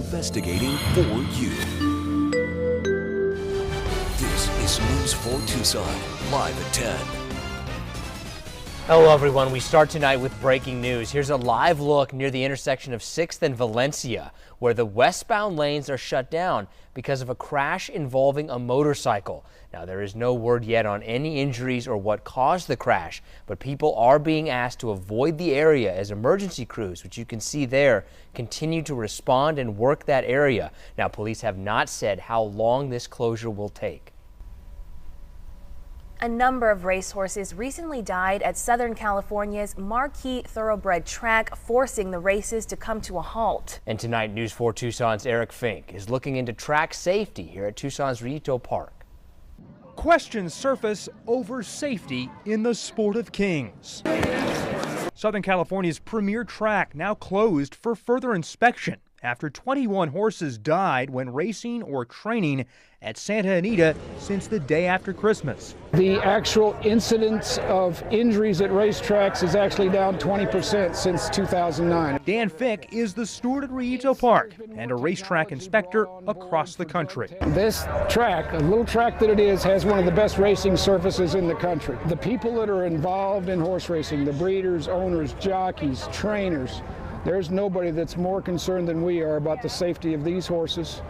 investigating for you. This is News 4 Tucson, live at 10. Hello everyone, we start tonight with breaking news. Here's a live look near the intersection of 6th and Valencia, where the westbound lanes are shut down because of a crash involving a motorcycle. Now, there is no word yet on any injuries or what caused the crash, but people are being asked to avoid the area as emergency crews, which you can see there, continue to respond and work that area. Now, police have not said how long this closure will take. A number of racehorses recently died at Southern California's Marquis Thoroughbred track, forcing the races to come to a halt. And tonight, News 4 Tucson's Eric Fink is looking into track safety here at Tucson's Rillito Park. Questions surface over safety in the Sport of Kings. Southern California's premier track now closed for further inspection after 21 horses died when racing or training at Santa Anita since the day after Christmas. The actual incidence of injuries at racetracks is actually down 20% since 2009. Dan Fick is the steward at Rillito Park and a racetrack inspector across the country. This track, a little track that it is, has one of the best racing surfaces in the country. The people that are involved in horse racing, the breeders, owners, jockeys, trainers, there's nobody that's more concerned than we are about the safety of these horses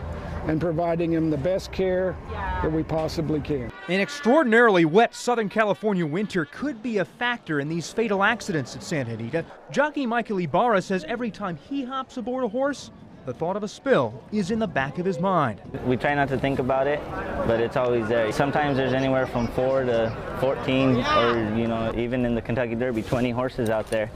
and providing them the best care that we possibly can. An extraordinarily wet Southern California winter could be a factor in these fatal accidents at Santa Anita. Jockey Michael Ibarra says every time he hops aboard a horse, the thought of a spill is in the back of his mind. We try not to think about it, but it's always there. Sometimes there's anywhere from 4 to 14 or, even in the Kentucky Derby, 20 horses out there.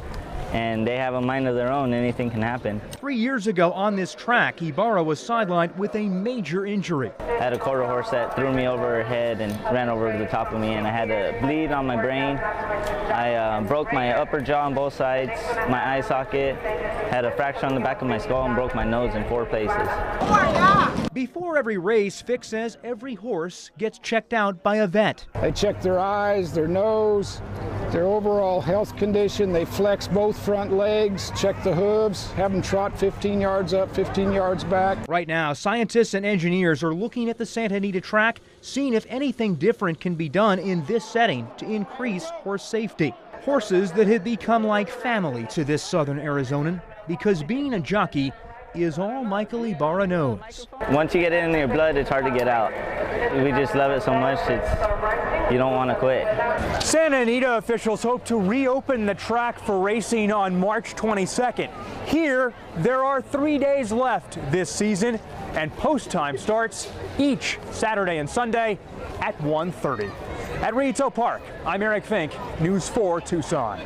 And they have a mind of their own. Anything can happen. 3 years ago on this track, Ibarra was sidelined with a major injury. I had a quarter horse that threw me over her head and ran over to the top of me, and I had a bleed on my brain. I broke my upper jaw on both sides, my eye socket, had a fracture on the back of my skull, and broke my nose in 4 places. Before every race, Fick says every horse gets checked out by a vet. They check their eyes, their nose, their overall health condition. They flex both front legs, check the hooves, have them trot 15 yards up, 15 yards back. Right now, scientists and engineers are looking at the Santa Anita track, seeing if anything different can be done in this setting to increase horse safety. Horses that have become like family to this Southern Arizonan, because being a jockey is all Michael Ibarra knows. Once you get it in your blood, it's hard to get out. We just love it so much, you don't want to quit. Santa Anita officials hope to reopen the track for racing on March 22nd. Here, there are 3 days left this season, and post time starts each Saturday and Sunday at 1:30. At Rillito Park, I'm Eric Fink, News 4 Tucson.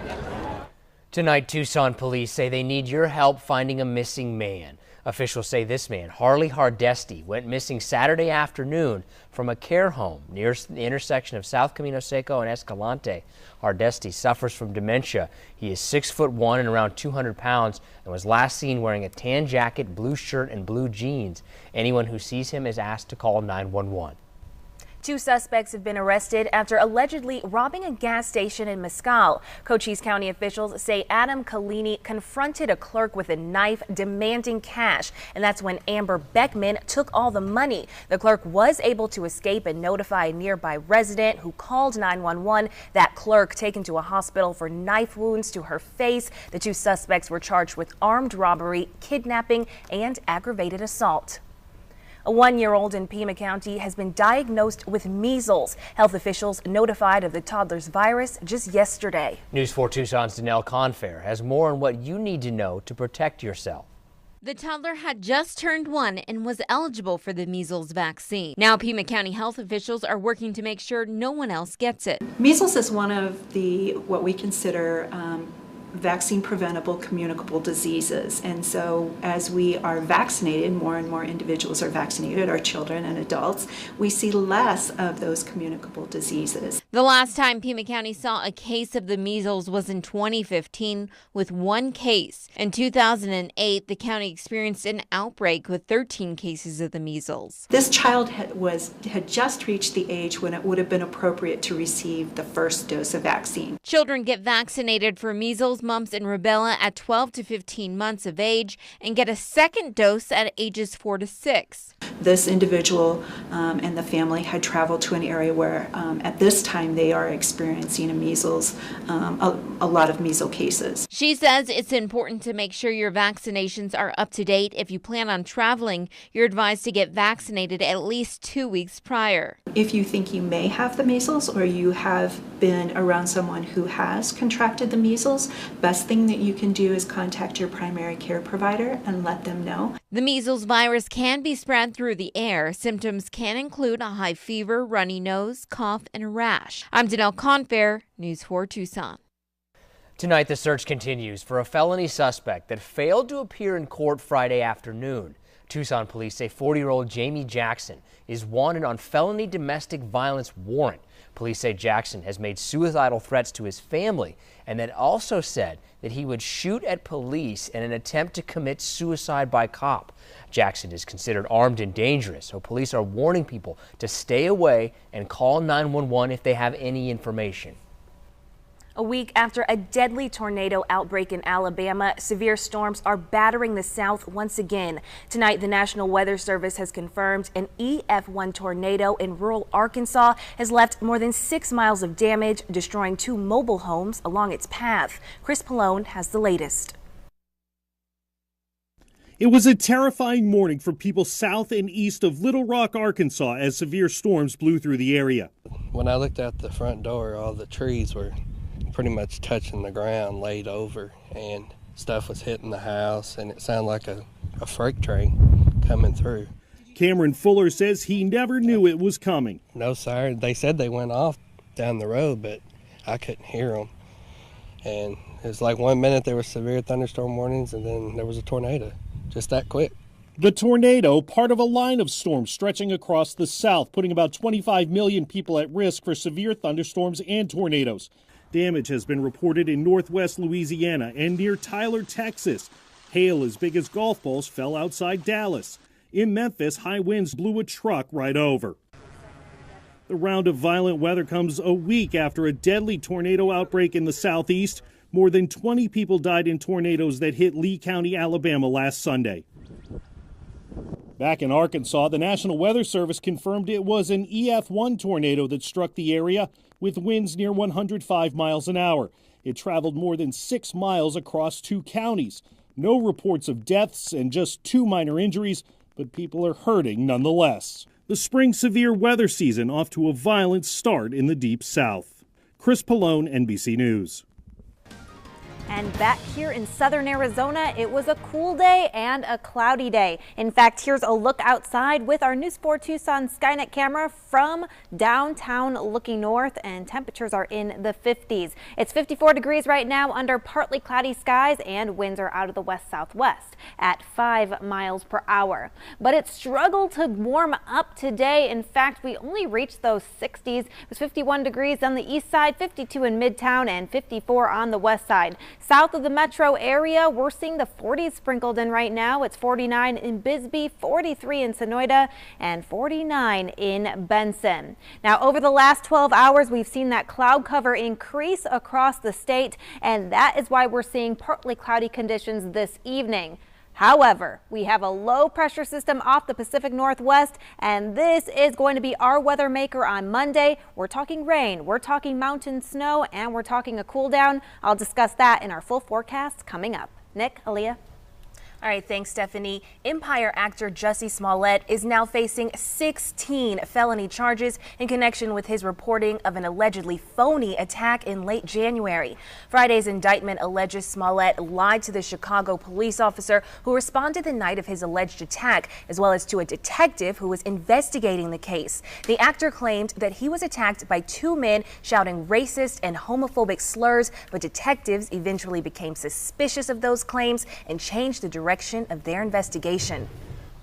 Tonight, Tucson police say they need your help finding a missing man. Officials say this man, Harley Hardesty, went missing Saturday afternoon from a care home near the intersection of South Camino Seco and Escalante. Hardesty suffers from dementia. He is 6'1" and around 200 pounds and was last seen wearing a tan jacket, blue shirt, and blue jeans. Anyone who sees him is asked to call 911. 2 suspects have been arrested after allegedly robbing a gas station in Mescal. Cochise County officials say Adam Collini confronted a clerk with a knife demanding cash, and that's when Amber Beckman took all the money. The clerk was able to escape and notify a nearby resident who called 911. That clerk taken to a hospital for knife wounds to her face. The 2 suspects were charged with armed robbery, kidnapping, and aggravated assault. A 1-year-old in Pima County has been diagnosed with measles. Health officials notified of the toddler's virus just yesterday. News 4 Tucson's Danelle Confair has more on what you need to know to protect yourself. The toddler had just turned 1 and was eligible for the measles vaccine. Now Pima County health officials are working to make sure no one else gets it. Measles is one of the what we consider vaccine preventable communicable diseases, and so as we are vaccinated, more and more individuals are vaccinated, our children and adults, we see less of those communicable diseases. The last time Pima County saw a case of the measles was in 2015 with 1 case. In 2008, the county experienced an outbreak with 13 cases of the measles. This child had just reached the age when it would have been appropriate to receive the first dose of vaccine. Children get vaccinated for measles, mumps, and rubella at 12 to 15 months of age and get a second dose at ages 4 to 6. This individual and the family had traveled to an area where at this time they are experiencing a lot of measles cases. She says it's important to make sure your vaccinations are up to date. If you plan on traveling, you're advised to get vaccinated at least 2 weeks prior. If you think you may have the measles or you have been around someone who has contracted the measles, best thing that you can do is contact your primary care provider and let them know. The measles virus can be spread through the air. Symptoms can include a high fever, runny nose, cough, and a rash. I'm Danelle Confair, News 4 Tucson. Tonight, the search continues for a felony suspect that failed to appear in court Friday afternoon. Tucson police say 40-year-old Jamie Jackson is wanted on felony domestic violence warrant. Police say Jackson has made suicidal threats to his family and then also said that he would shoot at police in an attempt to commit suicide by cop. Jackson is considered armed and dangerous, so police are warning people to stay away and call 911 if they have any information. A week after a deadly tornado outbreak in Alabama, severe storms are battering the South once again. Tonight, the National Weather Service has confirmed an EF1 tornado in rural Arkansas has left more than 6 miles of damage, destroying 2 mobile homes along its path. Chris Pallone has the latest. It was a terrifying morning for people south and east of Little Rock, Arkansas, as severe storms blew through the area. When I looked out the front door, all the trees were pretty much touching the ground, laid over, and stuff was hitting the house, and it sounded like a freight train coming through. Cameron Fuller says he never knew it was coming. No siren. They said they went off down the road, but I couldn't hear them. And it was like 1 minute there were severe thunderstorm warnings, and then there was a tornado, just that quick. The tornado, part of a line of storms stretching across the South, putting about 25 million people at risk for severe thunderstorms and tornadoes. Damage has been reported in northwest Louisiana and near Tyler, Texas. Hail as big as golf balls fell outside Dallas. In Memphis, high winds blew a truck right over. The round of violent weather comes a week after a deadly tornado outbreak in the southeast. More than 20 people died in tornadoes that hit Lee County, Alabama last Sunday. Back in Arkansas, the National Weather Service confirmed it was an EF1 tornado that struck the area with winds near 105 miles an hour. It traveled more than 6 miles across 2 counties. No reports of deaths and just 2 minor injuries, but people are hurting nonetheless. The spring severe weather season off to a violent start in the Deep South. Chris Pallone, NBC News. And back here in southern Arizona, it was a cool day and a cloudy day. In fact, here's a look outside with our News 4 Tucson Skynet camera from downtown looking north, and temperatures are in the 50s. It's 54 degrees right now under partly cloudy skies, and winds are out of the west-southwest at 5 miles per hour. But it struggled to warm up today. In fact, we only reached those 60s. It was 51 degrees on the east side, 52 in Midtown, and 54 on the west side. South of the metro area, we're seeing the 40s sprinkled in right now. It's 49 in Bisbee, 43 in Sonoyta, and 49 in Benson. Now, over the last 12 hours, we've seen that cloud cover increase across the state, and that is why we're seeing partly cloudy conditions this evening. However, we have a low pressure system off the Pacific Northwest, and this is going to be our weather maker on Monday. We're talking rain, we're talking mountain snow, and we're talking a cool down. I'll discuss that in our full forecast coming up. Nick, Aaliyah. All right, thanks, Stephanie. Empire actor Jussie Smollett is now facing 16 felony charges in connection with his reporting of an allegedly phony attack in late January. Friday's indictment alleges Smollett lied to the Chicago police officer who responded the night of his alleged attack, as well as to a detective who was investigating the case. The actor claimed that he was attacked by 2 men shouting racist and homophobic slurs, but detectives eventually became suspicious of those claims and changed the direction of their investigation.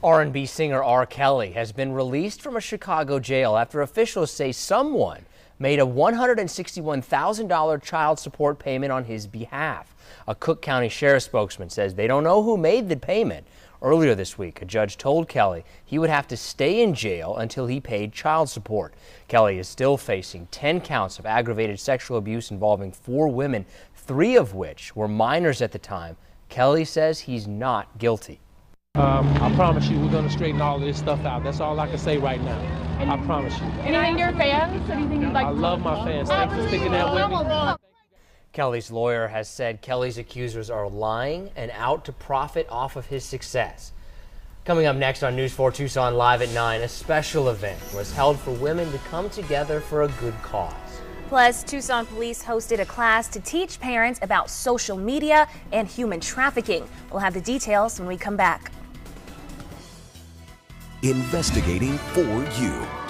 R&B singer R. Kelly has been released from a Chicago jail after officials say someone made a $161,000 child support payment on his behalf. A Cook County Sheriff's spokesman says they don't know who made the payment. Earlier this week, a judge told Kelly he would have to stay in jail until he paid child support. Kelly is still facing 10 counts of aggravated sexual abuse involving 4 women, 3 of which were minors at the time. Kelly says he's not guilty. I promise you we're going to straighten all of this stuff out. That's all I can say right now. I promise you. Anything to your fans? Anything you'd like I love my fans. Thanks for sticking there with me. Kelly's lawyer has said Kelly's accusers are lying and out to profit off of his success. Coming up next on News 4 Tucson Live at 9, a special event was held for women to come together for a good cause. Plus, Tucson police hosted a class to teach parents about social media and human trafficking. We'll have the details when we come back. Investigating for you.